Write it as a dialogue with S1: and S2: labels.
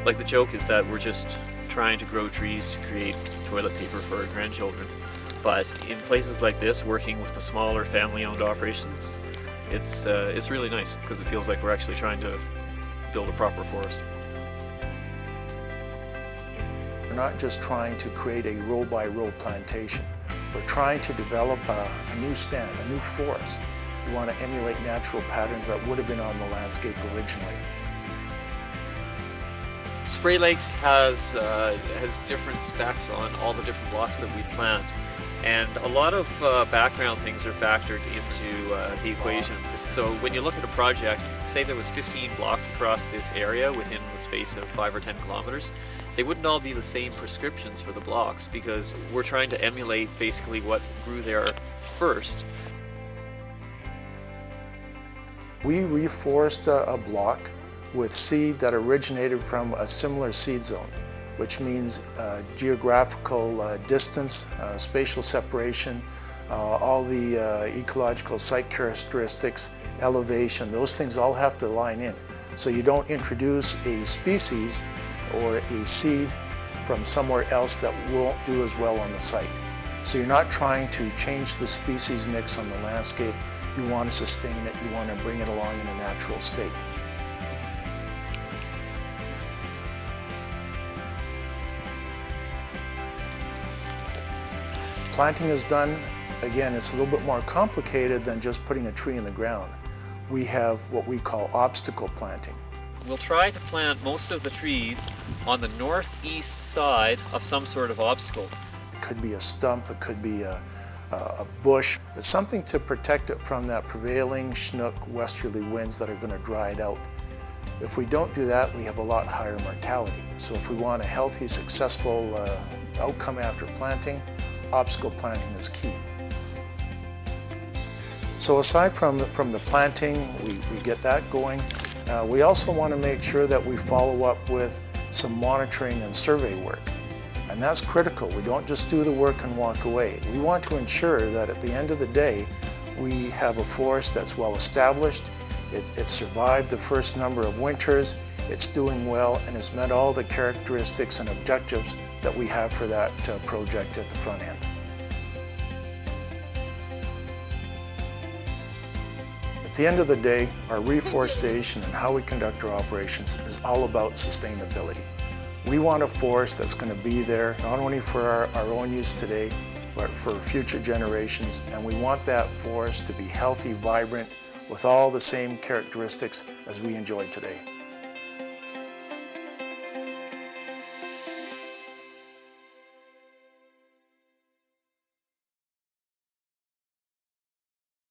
S1: Like, the joke is that we're just trying to grow trees to create toilet paper for our grandchildren. But in places like this, working with the smaller family-owned operations, it's really nice because it feels like we're actually trying to build a proper forest.
S2: We're not just trying to create a row-by-row plantation. We're trying to develop a new stand, a new forest. We want to emulate natural patterns that would have been on the landscape originally.
S1: Spray Lakes has different specs on all the different blocks that we plant, and a lot of background things are factored into the equation. So when you look at a project, say there was 15 blocks across this area within the space of 5 or 10 kilometers, they wouldn't all be the same prescriptions for the blocks because we're trying to emulate basically what grew there first.
S2: We reforest a block with seed that originated from a similar seed zone, which means geographical distance, spatial separation, all the ecological site characteristics, elevation, those things all have to line in. So you don't introduce a species or a seed from somewhere else that won't do as well on the site. So you're not trying to change the species mix on the landscape. You want to sustain it, you want to bring it along in a natural state. Planting is done, again, it's a little bit more complicated than just putting a tree in the ground. We have what we call obstacle planting.
S1: We'll try to plant most of the trees on the northeast side of some sort of obstacle.
S2: It could be a stump, it could be a bush, but something to protect it from that prevailing Chinook westerly winds that are going to dry it out. If we don't do that, we have a lot higher mortality. So if we want a healthy, successful outcome after planting, obstacle planting is key. So aside from the planting, we get that going. We also want to make sure that we follow up with some monitoring and survey work. And that's critical. We don't just do the work and walk away. We want to ensure that at the end of the day, we have a forest that's well established, it's survived the first number of winters, it's doing well, and it's met all the characteristics and objectives that we have for that project at the front end. At the end of the day, our reforestation and how we conduct our operations is all about sustainability. We want a forest that's going to be there not only for our own use today, but for future generations, and we want that forest to be healthy, vibrant, with all the same characteristics as we enjoy today.